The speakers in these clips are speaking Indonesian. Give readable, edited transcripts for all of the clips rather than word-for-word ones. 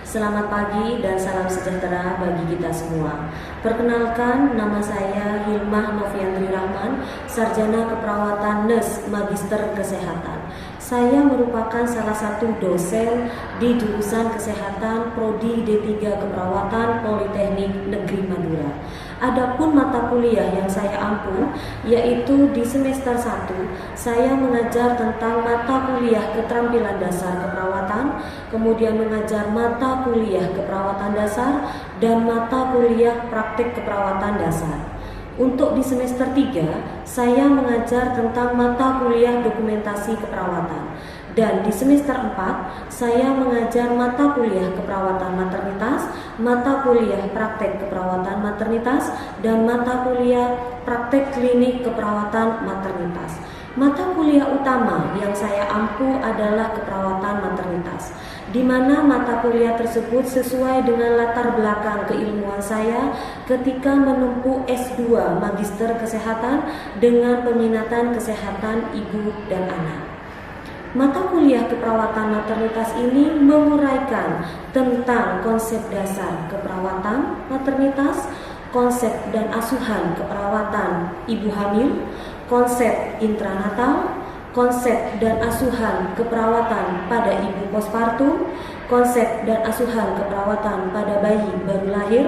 Selamat pagi dan salam sejahtera bagi kita semua. Perkenalkan, nama saya Hilmah Noviandri Rahman, Sarjana Keperawatan Nurse Magister Kesehatan. Saya merupakan salah satu dosen di jurusan Kesehatan Prodi D3 Keperawatan Politeknik Negeri Madura. Adapun mata kuliah yang saya ampu, yaitu di semester 1, saya mengajar tentang mata kuliah keterampilan dasar keperawatan, kemudian mengajar mata kuliah keperawatan dasar, dan mata kuliah praktik keperawatan dasar. Untuk di semester 3, saya mengajar tentang mata kuliah dokumentasi keperawatan. Dan di semester 4, saya mengajar mata kuliah keperawatan maternitas, mata kuliah praktek keperawatan maternitas, dan mata kuliah praktek klinik keperawatan maternitas. Mata kuliah utama yang saya ampu adalah keperawatan maternitas, di mana mata kuliah tersebut sesuai dengan latar belakang keilmuan saya ketika menempuh S2 Magister Kesehatan dengan peminatan kesehatan ibu dan anak. Mata kuliah keperawatan maternitas ini menguraikan tentang konsep dasar keperawatan maternitas, konsep dan asuhan keperawatan ibu hamil, konsep intranatal, konsep dan asuhan keperawatan pada ibu postpartum, konsep dan asuhan keperawatan pada bayi baru lahir,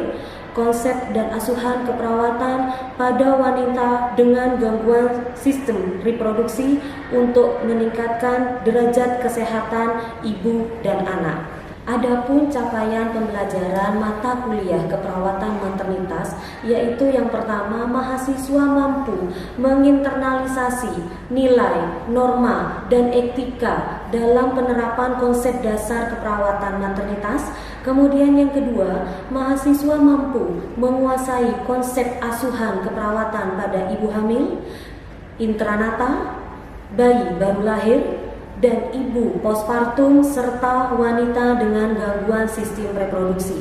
konsep dan asuhan keperawatan pada wanita dengan gangguan sistem reproduksi untuk meningkatkan derajat kesehatan ibu dan anak. Adapun capaian pembelajaran mata kuliah keperawatan maternitas, yaitu yang pertama, mahasiswa mampu menginternalisasi nilai, norma, dan etika dalam penerapan konsep dasar keperawatan maternitas. Kemudian yang kedua, mahasiswa mampu menguasai konsep asuhan keperawatan pada ibu hamil, intranatal, bayi baru lahir, dan ibu postpartum serta wanita dengan gangguan sistem reproduksi.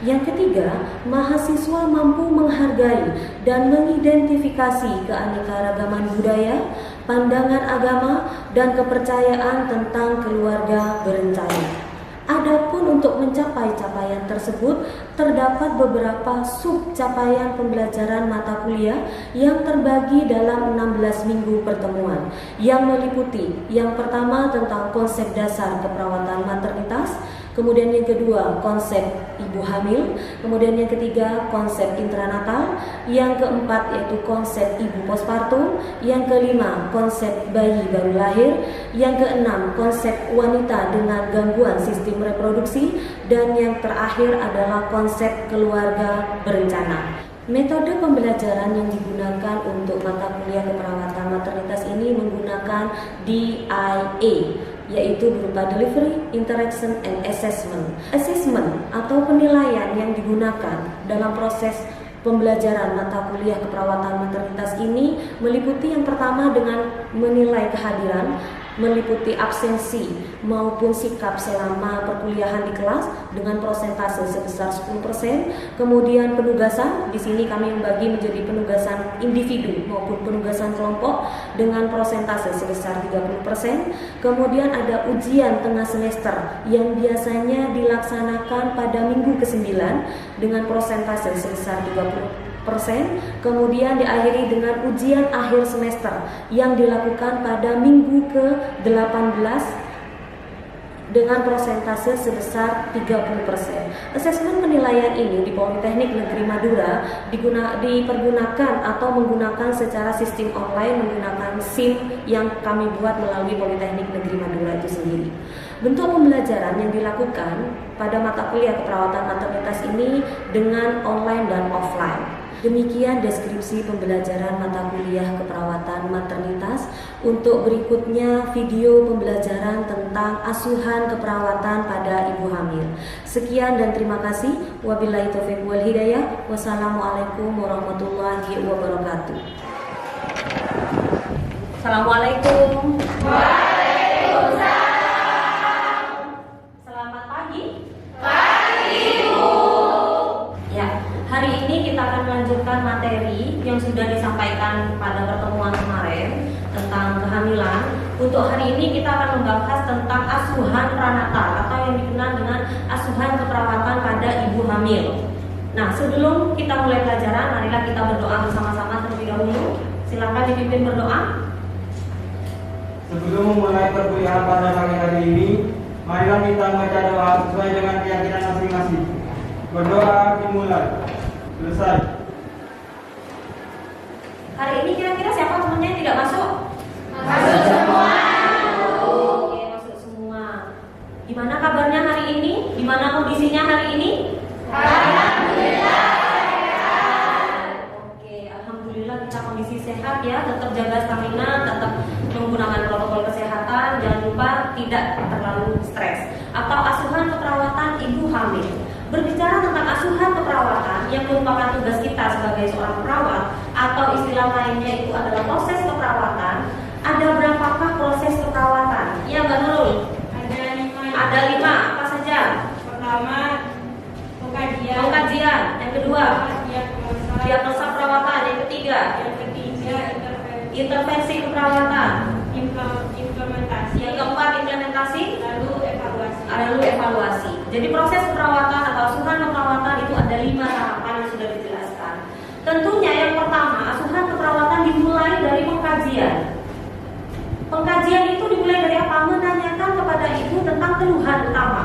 Yang ketiga, mahasiswa mampu menghargai dan mengidentifikasi keanekaragaman budaya, pandangan agama, dan kepercayaan tentang keluarga berencana. Adapun untuk mencapai capaian tersebut, terdapat beberapa sub capaian pembelajaran mata kuliah yang terbagi dalam 16 minggu pertemuan, yang meliputi yang pertama tentang konsep dasar keperawatan maternitas, kemudian yang kedua konsep ibu hamil, kemudian yang ketiga konsep intranatal, yang keempat yaitu konsep ibu postpartum, yang kelima konsep bayi baru lahir, yang keenam konsep wanita dengan gangguan sistem reproduksi, dan yang terakhir adalah konsep keluarga berencana. Metode pembelajaran yang digunakan untuk mata kuliah keperawatan maternitas ini menggunakan DIA, yaitu berupa Delivery, Interaction, and Assessment. Assessment atau penilaian yang digunakan dalam proses pembelajaran mata kuliah keperawatan maternitas ini meliputi yang pertama dengan menilai kehadiran, meliputi absensi maupun sikap selama perkuliahan di kelas dengan persentase sebesar 10%. Kemudian penugasan, di sini kami membagi menjadi penugasan individu maupun penugasan kelompok dengan persentase sebesar 30%. Kemudian ada ujian tengah semester yang biasanya dilaksanakan pada minggu ke-9 dengan persentase sebesar 30%. Kemudian diakhiri dengan ujian akhir semester yang dilakukan pada minggu ke-18 dengan persentase sebesar 30%. Asesmen penilaian ini di Politeknik Negeri Madura dipergunakan atau menggunakan secara sistem online menggunakan SIM yang kami buat melalui Politeknik Negeri Madura itu sendiri. Bentuk pembelajaran yang dilakukan pada mata kuliah keperawatan maternitas ini dengan online dan offline. Demikian deskripsi pembelajaran mata kuliah keperawatan maternitas. Untuk berikutnya video pembelajaran tentang asuhan keperawatan pada ibu hamil. Sekian dan terima kasih. Wabillahi taufiq wal hidayah. Wassalamualaikum warahmatullahi wabarakatuh. Assalamualaikum. Waalaikumsalam. Selamat pagi. Hari ini kita akan melanjutkan materi yang sudah disampaikan pada pertemuan kemarin tentang kehamilan. Untuk hari ini kita akan membahas tentang asuhan pranatal atau yang dikenal dengan asuhan keperawatan pada ibu hamil. Nah, sebelum kita mulai pelajaran, marilah kita berdoa bersama-sama terlebih dahulu. Silakan dipimpin berdoa. Sebelum memulai perkuliahan pada pagi hari ini, marilah kita membaca doa sesuai dengan keyakinan masing-masing. Berdoa dimulai. Selesai. Hari ini kira-kira siapa temannya yang tidak masuk? Masuk semua. Oke, masuk semua. Gimana kabarnya hari ini? Gimana kondisinya hari ini? Alhamdulillah. Oke, alhamdulillah kita kondisi sehat ya. Tetap jaga stamina, tetap menggunakan protokol kesehatan. Jangan lupa tidak terlalu stres. Atau asuhan keperawatan ibu hamil. Berbicara tentang asuhan keperawatan yang merupakan tugas kita sebagai seorang perawat atau istilah lainnya itu adalah proses keperawatan. Ada berapakah proses keperawatan? Ya, Mbak Nurul? Ada 5. Apa saja? Pertama, pengkajian. Pengkajian. Yang kedua, diagnosa perawatan. Yang ketiga, intervensi keperawatan. Implementasi. Yang keempat, implementasi. Lalu evaluasi. Jadi proses keperawatan atau asuhan keperawatan itu ada 5 tahapan yang sudah dijelaskan. Tentunya yang pertama, asuhan keperawatan dimulai dari pengkajian. Pengkajian itu dimulai dari apa? Menanyakan kepada ibu tentang keluhan utama.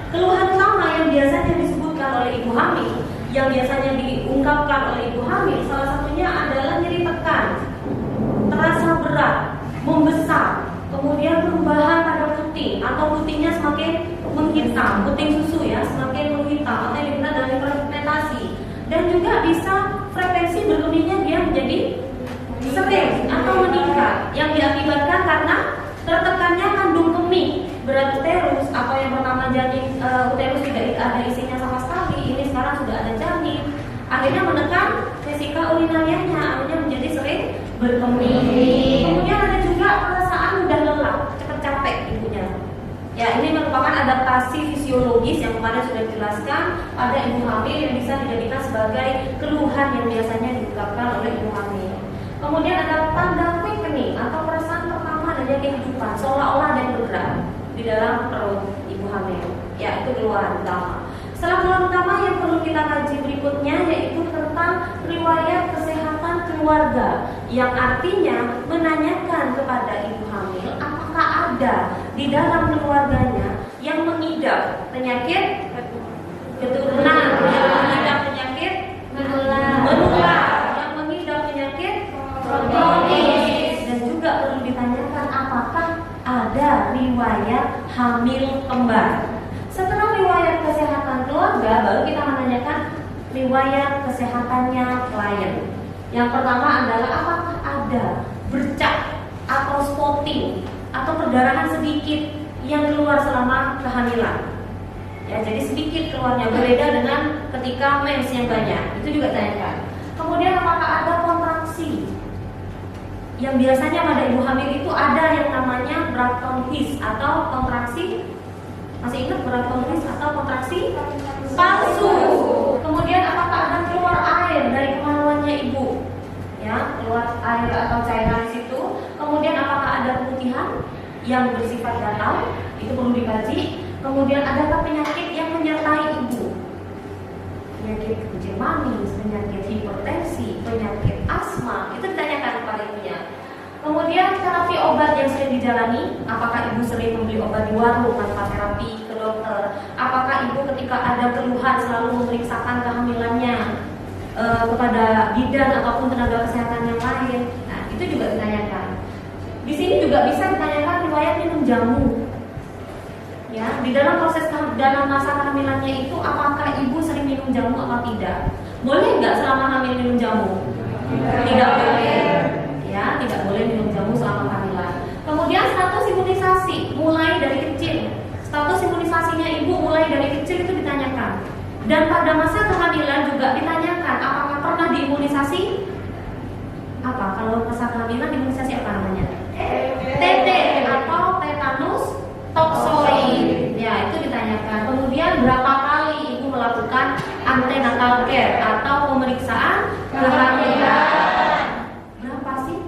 Keluhan utama yang biasanya disebutkan oleh ibu hamil, yang biasanya diungkapkan oleh ibu hamil, salah satunya adalah nyeri tekan, terasa berat, membesar, kemudian perubahan pada puting atau putingnya semakin menghitam, puting susu ya semakin menghitam atau yang dikenal dengan hiperpigmentasi, dan juga bisa frekuensi berkemihnya dia menjadi sering atau meningkat yang diakibatkan karena tertekannya kandung kemih berat uterus atau yang pertama janin uterus tidak ada isinya sama sekali, ini sekarang sudah ada janin, akhirnya menekan vesika urinarianya, akhirnya menjadi sering berkemih. Kemudian ada juga perasaan mudah lelah, cepat capek ibunya. Ya, ini merupakan adaptasi fisiologis yang kemarin sudah dijelaskan pada ibu hamil yang bisa dijadikan sebagai keluhan yang biasanya diungkapkan oleh ibu hamil. Kemudian ada tanda quickening atau perasaan pertama dari kehidupan, seolah-olah ada yang bergerak di dalam perut ibu hamil. Ya, itu keluhan utama. Setelah keluhan utama yang perlu kita kaji berikutnya yaitu tentang riwayat kesehatan keluarga, yang artinya menanyakan kepada ibu hamil apakah ada di dalam keluarganya yang mengidap penyakit keturunan, yang mengidap penyakit menular, yang mengidap penyakit kronis, dan juga perlu ditanyakan apakah ada riwayat hamil kembar. Setelah riwayat kesehatan keluarga, baru kita menanyakan riwayat kesehatannya klien. Yang pertama adalah apakah ada bercak atau spotting atau perdarahan sedikit yang keluar selama kehamilan. Ya, jadi sedikit keluarnya, berbeda dengan ketika mens yang banyak. Itu juga ditanyakan. Kemudian apakah ada kontraksi? Yang biasanya pada ibu hamil itu ada yang namanya Braxton Hicks atau kontraksi. Masih ingat Braxton Hicks atau kontraksi palsu? Kemudian apakah ada keluar air dari kemaluannya ibu? Ya, keluar air atau cairan di situ. Kemudian apakah ada pemutihan yang bersifat gatal? Itu perlu dikaji. Kemudian adakah penyakit yang menyertai ibu? Penyakit kencing manis, penyakit hipertensi, penyakit asma, itu ditanyakan kepada ibunya. Kemudian terapi obat yang sering dijalani, apakah ibu sering membeli obat di warung tanpa terapi ke dokter? Apakah ibu ketika ada keluhan selalu memeriksakan kehamilannya kepada bidan ataupun tenaga kesehatan yang lain? Nah, itu juga ditanyakan. Di sini juga bisa ditanyakan riwayat minum jamu. Ya, di dalam proses dalam masa kehamilannya itu apakah ibu sering minum jamu atau tidak? Boleh nggak selama hamil minum jamu? Tidak boleh. Ya, tidak boleh minum jamu selama kehamilan. Kemudian status imunisasi mulai dari kecil. Status imunisasinya ibu mulai dari kecil itu ditanyakan. Dan pada masa kehamilan juga ditanyakan apakah pernah diimunisasi? Apa? Kalau masa kehamilan imunisasi apa namanya? TT atau tetanus toxoid. Ya, itu ditanyakan. Kemudian berapa kali ibu melakukan antenatal care atau pemeriksaan kehamilan? Berapa sih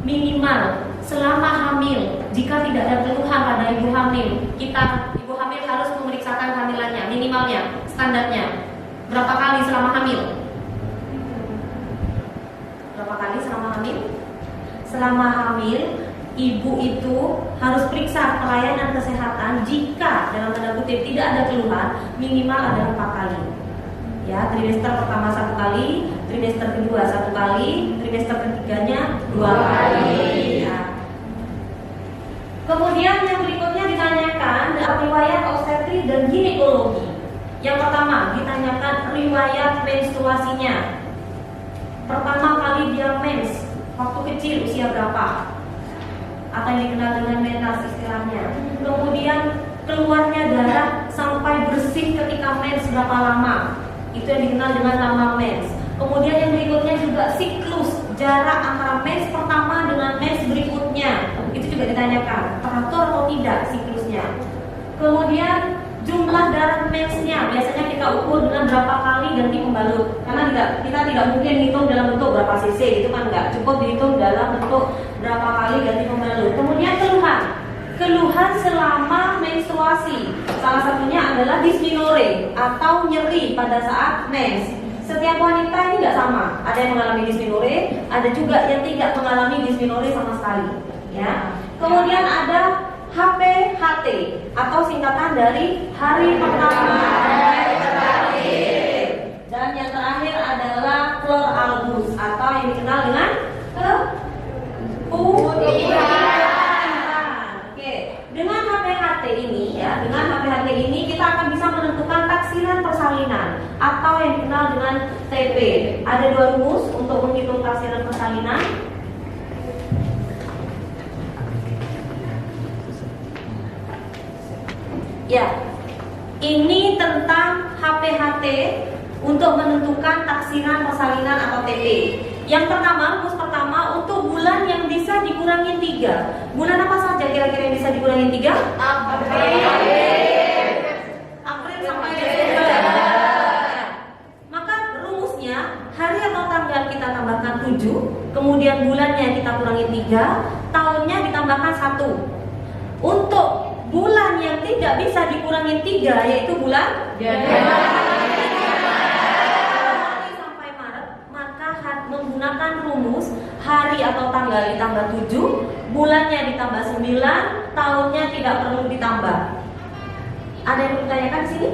minimal selama hamil, jika tidak ada keluhan pada ibu hamil, ibu hamil harus memeriksakan kehamilannya, minimalnya, standarnya berapa kali selama hamil? Berapa kali selama hamil? Selama hamil, ibu itu harus periksa pelayanan kesehatan jika dalam tanda kutip tidak ada keluhan, minimal adalah 4 kali. Ya, trimester pertama 1 kali, trimester kedua 1 kali, trimester ketiganya 2 kali. Ya. Kemudian yang berikutnya ditanyakan riwayat obstetrik dan ginekologi. Yang pertama ditanyakan riwayat menstruasinya. Pertama kali dia mens waktu kecil usia berapa? Atau yang dikenal dengan menarche istilahnya. Kemudian keluarnya darah sampai bersih ketika mens berapa lama? Itu yang dikenal dengan nama mens. Kemudian yang berikutnya juga siklus, jarak antara mens pertama dengan mens berikutnya. Itu juga ditanyakan, teratur atau tidak siklusnya. Kemudian jumlah darah mensnya, biasanya kita ukur dengan berapa kali ganti pembalut. Karena kita tidak mungkin hitung dalam bentuk berapa cc, itu kan enggak. Cukup dihitung dalam bentuk berapa kali ganti pembalut. Kemudian keluhan selama menstruasi, salah satunya adalah dysmenorrhea atau nyeri pada saat mens. Setiap wanita ini tidak sama, ada yang mengalami dysmenorrhea, ada juga yang tidak mengalami dysmenorrhea sama sekali. Ya. Kemudian ada HPHT atau singkatan dari hari pertama dan yang terakhir adalah chloralgus atau yang dikenal dengan keputihan. Dengan HPHT ini kita akan bisa menentukan taksiran persalinan atau yang dikenal dengan TP. Ada 2 rumus untuk menghitung taksiran persalinan. Ya, ini tentang HPHT untuk menentukan taksiran persalinan atau TP. Yang pertama, rumus pertama untuk bulan yang bisa dikurangi 3. Bulan apa saja kira-kira yang bisa dikurangi 3? April sampai Desember. Maka rumusnya hari atau tanggal kita tambahkan 7, kemudian bulannya kita kurangi 3, tahunnya ditambahkan 1. Untuk bulan yang tidak bisa dikurangi 3 yaitu bulan Januari sampai Maret, maka menggunakan rumus hari atau tanggal ditambah 7, bulannya ditambah 9, tahunnya tidak perlu ditambah. Ada yang bertanyakan di sini?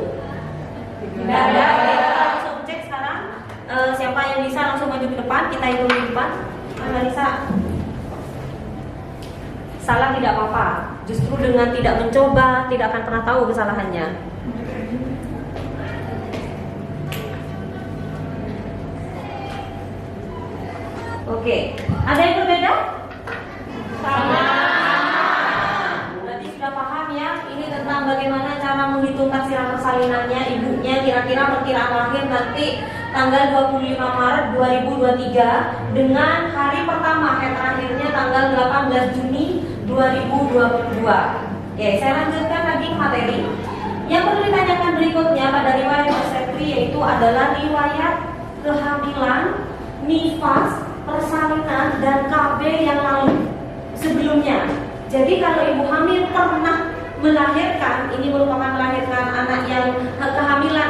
Tidak ada. Kita langsung cek sekarang. Siapa yang bisa langsung maju ke depan, kita hitung di depan. Mana bisa? Salah tidak apa-apa. Justru dengan tidak mencoba tidak akan pernah tahu kesalahannya. Oke, ada yang berbeda? Sama. Berarti sudah paham ya. Ini tentang bagaimana cara menghitung taksiran persalinannya. Ibunya kira-kira perkiraan lahir nanti tanggal 25 Maret 2023 dengan hari pertama terakhirnya tanggal 18 Juni 2022. Oke, saya lanjutkan lagi materi. Yang perlu ditanyakan berikutnya pada riwayat obstetri yaitu adalah riwayat kehamilan, nifas, persalinan dan KB yang lalu sebelumnya. Jadi kalau ibu hamil pernah melahirkan, ini merupakan melahirkan anak yang kehamilan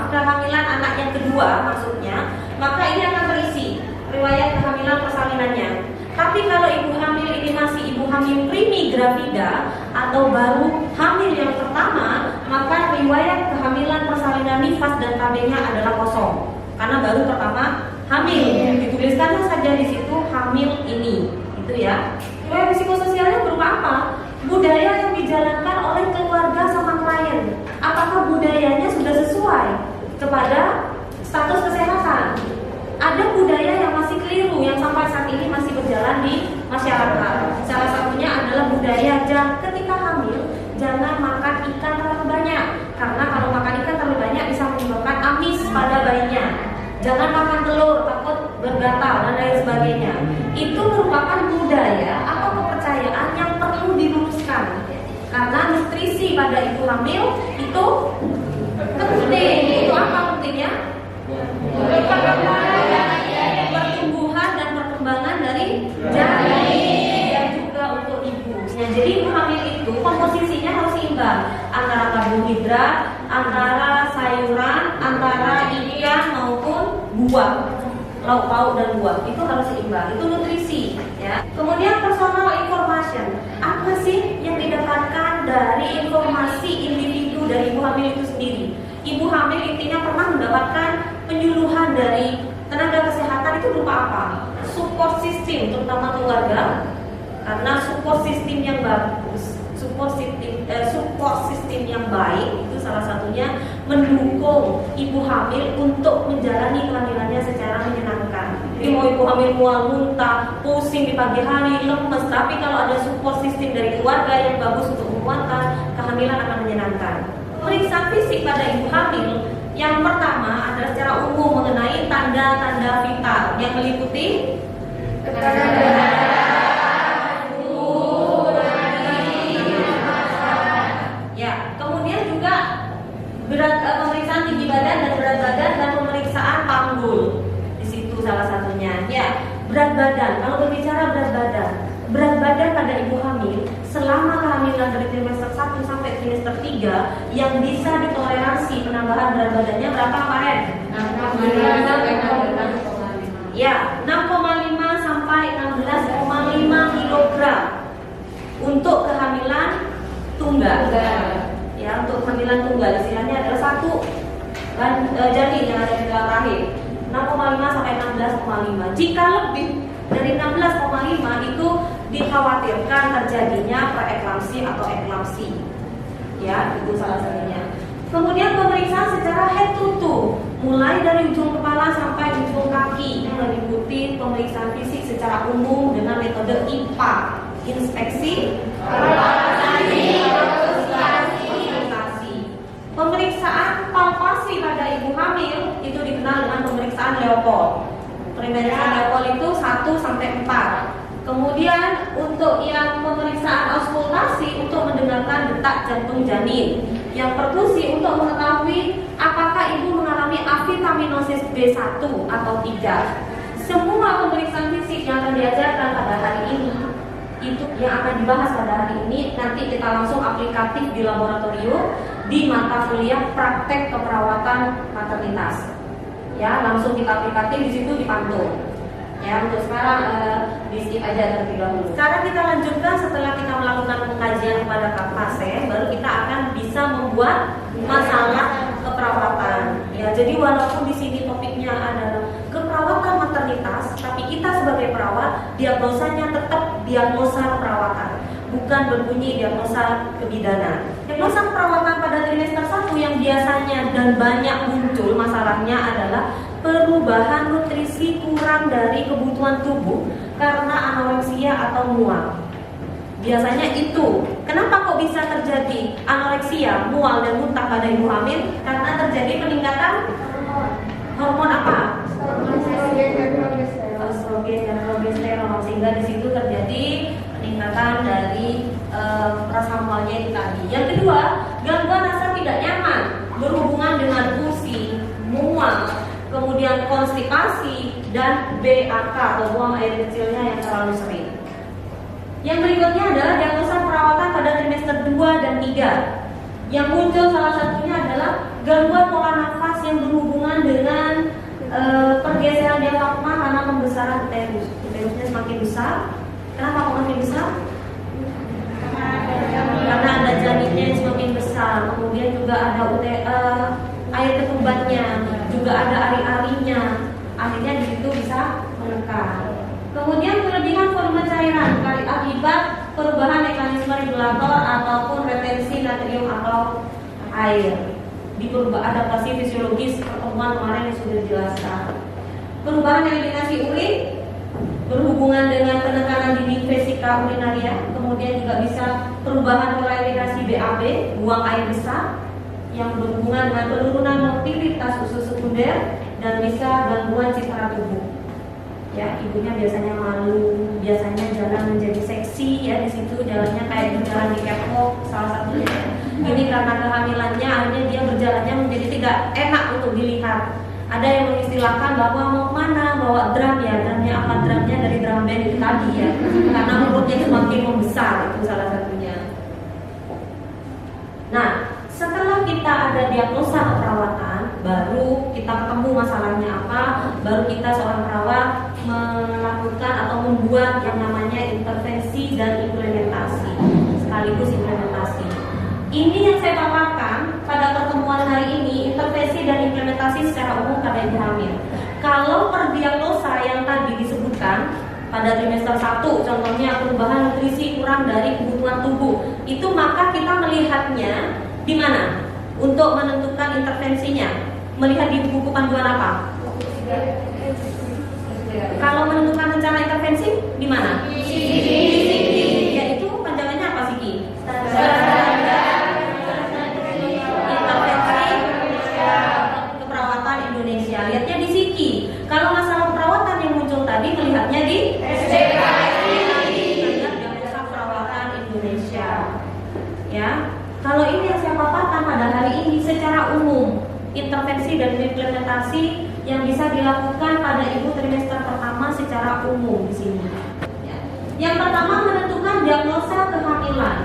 kehamilan anak yang kedua maksudnya, maka ini akan terisi riwayat kehamilan persalinannya. Tapi kalau ibu hamil ini masih ibu hamil primigravida atau baru hamil yang pertama, maka riwayat kehamilan persalinan nifas dan KB-nya adalah kosong karena baru pertama hamil. Dituliskan saja di situ hamil ini, itu ya. Riwayat psikososialnya berupa apa? Budaya yang dijalankan oleh keluarga sama klien. Apakah budayanya sudah sesuai kepada status kesehatan? Ada budaya yang masih keliru yang sampai saat ini masih berjalan di masyarakat. Salah satunya adalah budaya ketika hamil jangan makan ikan terlalu banyak, karena kalau makan ikan terlalu banyak bisa menyebabkan amis pada bayinya. Jangan makan telur, takut bergatal dan lain sebagainya. Itu merupakan budaya atau kepercayaan yang perlu diluruskan. Karena nutrisi pada ibu hamil itu penting. Itu apa pentingnya? Pertumbuhan dan perkembangan dari janin dan juga jadi ibu hamil itu komposisinya harus seimbang antara karbohidrat, antara sayuran, antara ikan maupun buah, lauk pauk dan buah itu harus seimbang. Itu nutrisi, ya. Kemudian personal information, apa sih yang didapatkan dari informasi individu dari ibu hamil itu sendiri? Ibu hamil intinya pernah mendapatkan penyuluhan dari tenaga kesehatan itu berupa apa? Support system, terutama keluarga, karena support system yang bagus, support system yang baik itu salah satunya mendukung ibu hamil untuk menjalani kehamilannya secara menyenangkan. Jadi mau ibu hamil mual, muntah, pusing di pagi hari, lemes, tapi kalau ada support system dari keluarga yang bagus untuk menguatkan, kehamilan akan menyenangkan. Pemeriksaan fisik pada ibu hamil yang pertama adalah secara umum mengenai tanda-tanda vital yang meliputi tekanan darah, suhu, nadi, ya. Kemudian juga pemeriksaan tinggi badan dan berat badan dan pemeriksaan panggul. Di situ salah satunya. Ya, berat badan. Kalau berbicara berat badan pada ibu hamil selama kehamilan dari trimester 1 sampai trimester 3 yang bisa ditoleransi penambahan berat badannya berapa kemarin? 6,5 ya, 6,5 sampai 16,5 kg untuk kehamilan tunggal. Ya, untuk kehamilan tunggal istilahnya adalah satu janin yang ada di dalam rahim. 6,5 sampai 16,5. Jika lebih dari 16,5 itu dikhawatirkan terjadinya preeklamsi atau eklamsi. Ya, itu salah satunya. Kemudian pemeriksaan secara head to toe, mulai dari ujung kepala sampai ujung kaki, yang meliputi pemeriksaan fisik secara umum dengan metode IPA, inspeksi, pemeriksaan palpasi pada ibu hamil itu dikenal dengan pemeriksaan Leopold. Pemeriksaan Leopold itu 1 sampai 4. Kemudian untuk yang pemeriksaan auskultasi untuk mendengarkan detak jantung janin. Yang perkusi untuk mengetahui apakah ibu mengalami avitaminosis B1 atau tidak. Semua pemeriksaan fisik yang akan diajarkan pada hari ini itu yang akan dibahas pada hari ini nanti kita langsung aplikatif di laboratorium di mata kuliah praktek keperawatan maternitas. Ya, langsung kita aplikatif di situ dipantau. Ya, untuk sekarang di skip aja terlebih dahulu. Sekarang kita lanjutkan setelah kita melakukan pengkajian kepada pasien, baru kita akan bisa membuat masalah keperawatan. Ya, jadi walaupun di sini topiknya adalah keperawatan maternitas, tapi kita sebagai perawat diagnosanya tetap diagnosa keperawatan, bukan berbunyi diagnosa kebidanan. Diagnosa keperawatan pada trimester 1 yang biasanya dan banyak muncul masalahnya adalah perubahan nutrisi kurang dari kebutuhan tubuh karena anoreksia atau mual. Biasanya itu. Kenapa kok bisa terjadi anoreksia, mual dan muntah pada ibu hamil? Karena terjadi peningkatan hormon apa? Estrogen dan progesteron, sehingga di situ terjadi peningkatan dari rasa mualnya itu tadi. Yang kedua, gangguan rasa tidak nyaman berhubungan dengan pusing, mual, kemudian konstipasi dan BAK atau buang air kecilnya yang terlalu sering. Yang berikutnya adalah diagnosa perawatan pada trimester 2 dan 3. Yang muncul salah satunya adalah gangguan pola nafas yang berhubungan dengan pergeseran diafragma karena pembesaran uterus. Uterusnya semakin besar. Kenapa kok makin besar? Karena ada janinnya yang semakin besar. Kemudian juga ada air ketumbannya, juga ada ari-arinya. Akhirnya di situ bisa menekan. Kemudian kelebihan volume cairan akibat perubahan mekanisme regulator ataupun retensi natrium atau air. Di adaptasi fisiologis pertemuan kemarin yang sudah dijelaskan. Perubahan eliminasi urin berhubungan dengan penekanan dinding vesika urinaria. Kemudian juga bisa perubahan pola eliminasi BAB, buang air besar, yang berhubungan dengan penurunan motilitas usus sekunder dan bisa gangguan citra tubuh. Ya, ibunya biasanya malu, biasanya jalan menjadi seksi, ya di situ jalannya kayak berjalan di catwalk salah satunya. Ini karena kehamilannya, akhirnya dia berjalannya menjadi tidak enak untuk dilihat. Ada yang mengistilahkan bahwa mau mana bawa drum ya, drumnya apa, drumnya dari drum band itu tadi ya, karena mulutnya semakin membesar, itu salah satunya. Nah, setelah kita ada diagnosa keperawatan, baru kita ketemu masalahnya apa, baru kita seorang perawat melakukan atau membuat yang namanya intervensi dan implementasi, sekaligus implementasi. Ini yang saya paparkan pada pertemuan hari ini, intervensi dan implementasi secara umum pada ibu hamil. Kalau per diagnosa yang tadi disebutkan pada trimester 1, contohnya perubahan nutrisi kurang dari kebutuhan tubuh, itu maka kita melihatnya di mana? Untuk menentukan intervensinya, melihat di buku panduan apa? Kalau menentukan rencana intervensi di mana? Di Siki. Yaitu panjangannya apa Siki? Keperawatan Indonesia. Lihatnya di Siki. Kalau masalah perawatan yang muncul tadi melihatnya di Keperawatan Indonesia. Ya. Kalau ini yang saya paparkan pada hari ini secara umum, intervensi dan implementasi yang bisa dilakukan pada ibu trimester pertama secara umum di sini. Ya. Yang pertama menentukan diagnosa kehamilan.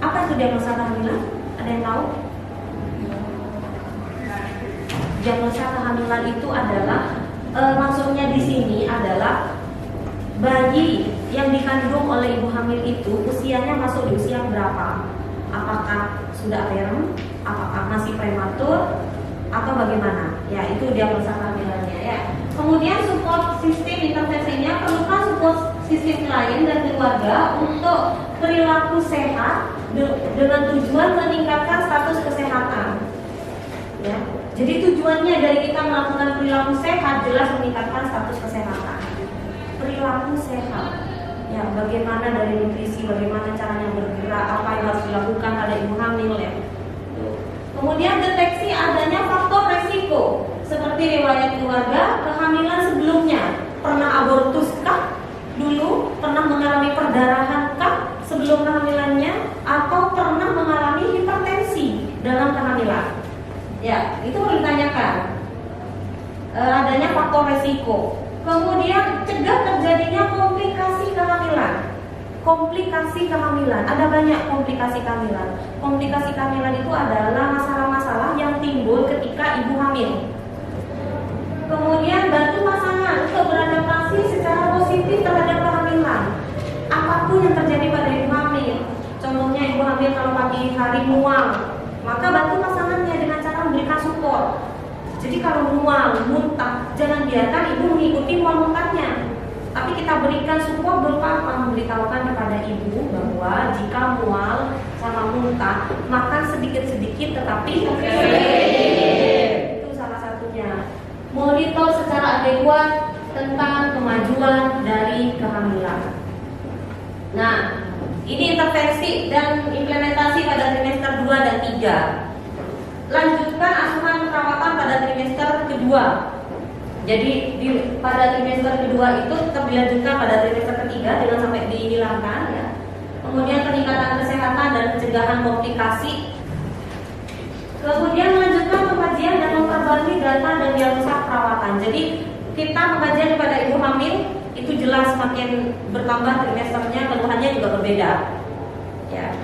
Apa itu diagnosa kehamilan? Ada yang tahu? Diagnosa kehamilan itu adalah maksudnya di sini adalah bayi yang dikandung oleh ibu hamil itu usianya masuk di usia berapa? Apakah sudah term? Apakah masih prematur? Atau bagaimana? Ya, itu diagnosa kehamilannya ya. Kemudian support sistem intervensinya, perlukan support sistem lain dan keluarga untuk perilaku sehat dengan tujuan meningkatkan status kesehatan. Ya. Jadi tujuannya dari kita melakukan perilaku sehat jelas meningkatkan status kesehatan. Perilaku sehat. Ya, bagaimana dari nutrisi, bagaimana caranya bergerak, apa yang harus dilakukan pada ibu hamil ya. Kemudian deteksi adanya faktor resiko seperti riwayat keluarga, kehamilan sebelumnya, pernah abortus kah dulu, pernah mengalami perdarahan kah sebelum kehamilannya, atau pernah mengalami hipertensi dalam kehamilan. Ya, itu perlu ditanyakan. Adanya faktor resiko. Kemudian cegah terjadinya komplikasi kehamilan. Komplikasi kehamilan, ada banyak komplikasi kehamilan. Komplikasi kehamilan itu adalah masalah-masalah yang timbul ketika ibu hamil. Kemudian bantu pasangan untuk beradaptasi secara positif terhadap kehamilan. Apapun yang terjadi pada ibu hamil. Contohnya ibu hamil kalau pagi hari mual, maka bantu pasangannya dengan cara memberikan support. Jadi kalau mual, muntah, jangan biarkan ibu mengikuti mual-muntahnya. Tapi kita berikan support berupa apa? Memberitahukan kepada ibu bahwa jika mual sama muntah, makan sedikit-sedikit tetapi itu salah satunya. Monitor secara adekuat tentang kemajuan dari kehamilan. Nah, ini intervensi dan implementasi pada trimester 2 dan 3. Lanjutkan asuhan perawatan pada trimester kedua. Jadi pada trimester kedua itu tetap dilanjutkan pada trimester ketiga dengan sampai dihilangkan ya. Kemudian peningkatan kesehatan dan pencegahan komplikasi. Kemudian melanjutkan pengkajian dan memperbarui data dan diagnosa perawatan. Jadi kita pengkajian pada ibu hamil itu jelas semakin bertambah trimesternya, keluhannya juga berbeda. Ya.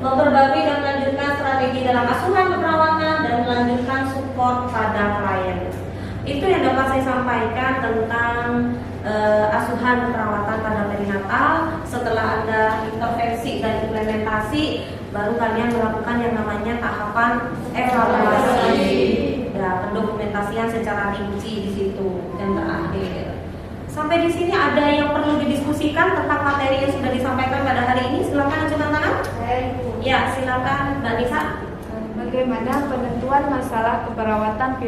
Memperbarui dan melanjutkan strategi dalam asuhan keperawatan dan melanjutkan support pada klien. Itu yang dapat saya sampaikan tentang asuhan keperawatan pada perinatal. Setelah Anda intervensi dan implementasi, baru kalian melakukan yang namanya tahapan evaluasi. Ya, pendokumentasian secara rinci di situ dan terakhir. Sampai di sini ada yang perlu didiskusikan tentang materi yang sudah disampaikan pada hari ini? Silakan ajukan tangan. Ya, silakan Mbak Nisa. Bagaimana penentuan masalah keperawatan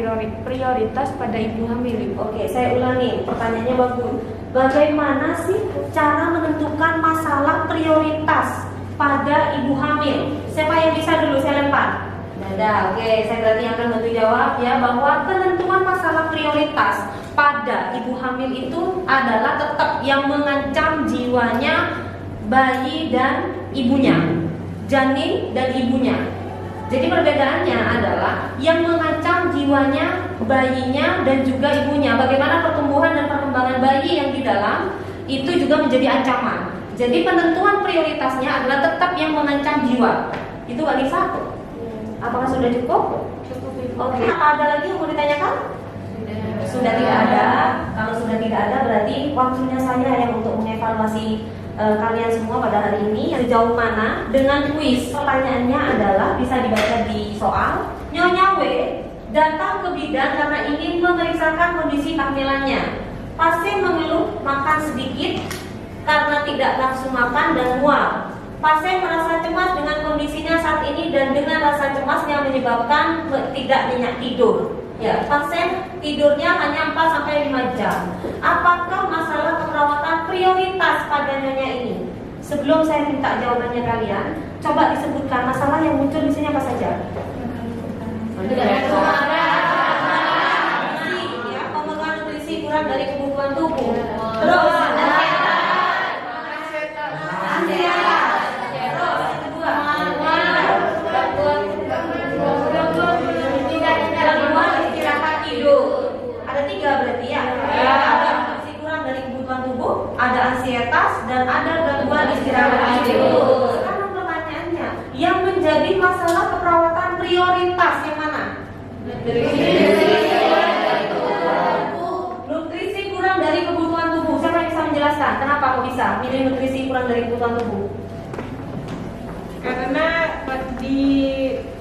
prioritas pada ibu hamil? Oke, saya ulangi, pertanyaannya bagus. Bagaimana sih cara menentukan masalah prioritas pada ibu hamil? Siapa yang bisa dulu saya lempar? Nada. Oke, saya berarti akan bantu jawab ya, bahwa penentuan masalah prioritas pada ibu hamil itu adalah tetap yang mengancam jiwanya bayi dan ibunya, janin dan ibunya. Jadi perbedaannya adalah yang mengancam jiwanya bayinya dan juga ibunya. Bagaimana pertumbuhan dan perkembangan bayi yang di dalam itu juga menjadi ancaman. Jadi penentuan prioritasnya adalah tetap yang mengancam jiwa. Itu bagi satu. Apakah sudah cukup? Cukup Ibu. Oke. Apa ada lagi yang mau ditanyakan? Sudah tidak ada. Kalau sudah tidak ada berarti waktunya saya yang untuk mengevaluasi kalian semua pada hari ini. Sejauh mana dengan kuis? Pertanyaannya adalah bisa dibaca di soal. Nyonya W datang ke bidan karena ingin memeriksakan kondisi kehamilannya. Pasien mengeluh makan sedikit karena tidak nafsu makan dan mual. Pasien merasa cemas dengan kondisinya saat ini dan dengan rasa cemasnya menyebabkan tidak nyenyak tidur. Ya, pasien tidurnya hanya 4-5 jam. Apakah masalah keperawatan prioritas pada nyonya ini? Sebelum saya minta jawabannya kalian, coba disebutkan masalah yang muncul di sini apa saja? Ya, pemenuhan nutrisi kurang dari kebutuhan tubuh. Terus ada ansietas dan ada gangguan istirahat tidur. Sekarang pertanyaannya, yang menjadi masalah keperawatan prioritas yang mana? Nutrisi kurang dari kebutuhan tubuh. Siapa yang bisa menjelaskan kenapa kok bisa milih nutrisi kurang dari kebutuhan tubuh? Karena di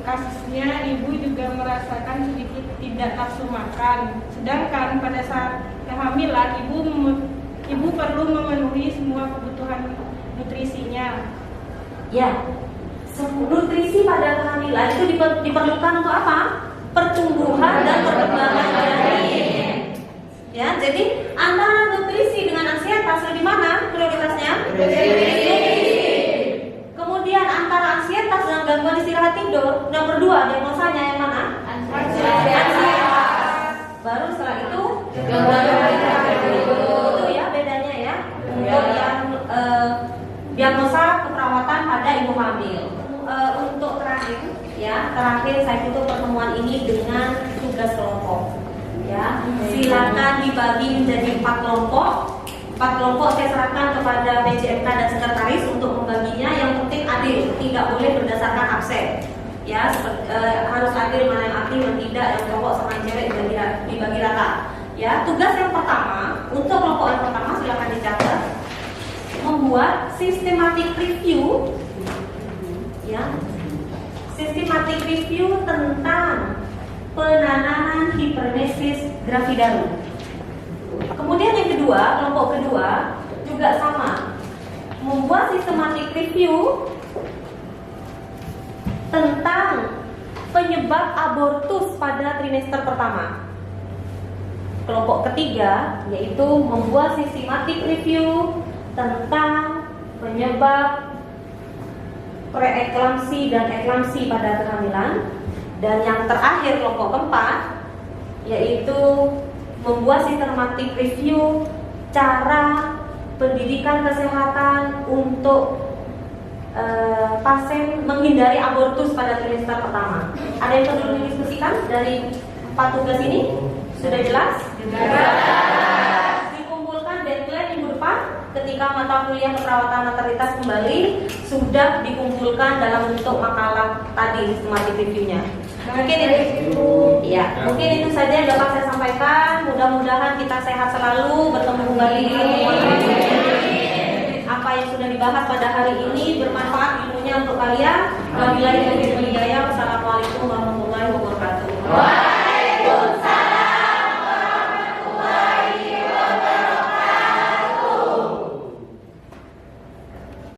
kasusnya ibu juga merasakan sedikit tidak nafsu makan. Sedangkan pada saat kehamilan ibu perlu memenuhi semua kebutuhan nutrisinya. Ya, nutrisi pada kehamilan itu diperlukan untuk apa? Pertumbuhan dan perkembangan janin. Ya, jadi antara nutrisi dengan ansietas lebih mana prioritasnya? Kemudian antara ansietas dan gangguan istirahat tidur, nomor 2 diagnosanya yang mana? Ansietas. Baru setelah itu gangguan istirahat tidur. Itu ya bedanya ya untuk yang diagnosa keperawatan pada ibu hamil. Untuk terakhir saya tutup pertemuan ini dengan tugas kelompok. Ya, silakan dibagi menjadi 4 kelompok. 4 kelompok saya serahkan kepada PJMK dan sekretaris untuk membaginya. Yang penting adil, tidak boleh berdasarkan absen. Ya, harus adil mana yang aktif dan tidak, yang cowok sama yang cewek dibagi rata. Ya, tugas yang pertama untuk kelompok yang pertama silakan dicatat, membuat systematic review, ya, systematic review tentang penanganan hipermesis gravidarum. Kemudian yang kedua, kelompok kedua juga sama, membuat systematic review tentang penyebab abortus pada trimester pertama. Kelompok ketiga yaitu membuat systematic review tentang penyebab preeklamsi dan eklamsi pada kehamilan. Dan yang terakhir kelompok keempat yaitu membuat systematic review cara pendidikan kesehatan untuk pasien menghindari abortus pada trimester pertama. Ada yang perlu didiskusikan dari 4 tugas ini? Sudah jelas? Dikumpulkan deadline minggu depan ketika mata kuliah keperawatan maternitas kembali sudah dikumpulkan dalam bentuk makalah tadi systematic review-nya. Mungkin itu, ya, mungkin itu saja yang dapat saya sampaikan. Mudah-mudahan kita sehat selalu, bertemu kembali. Apa yang sudah dibahas pada hari ini bermanfaat ilmunya untuk kalian.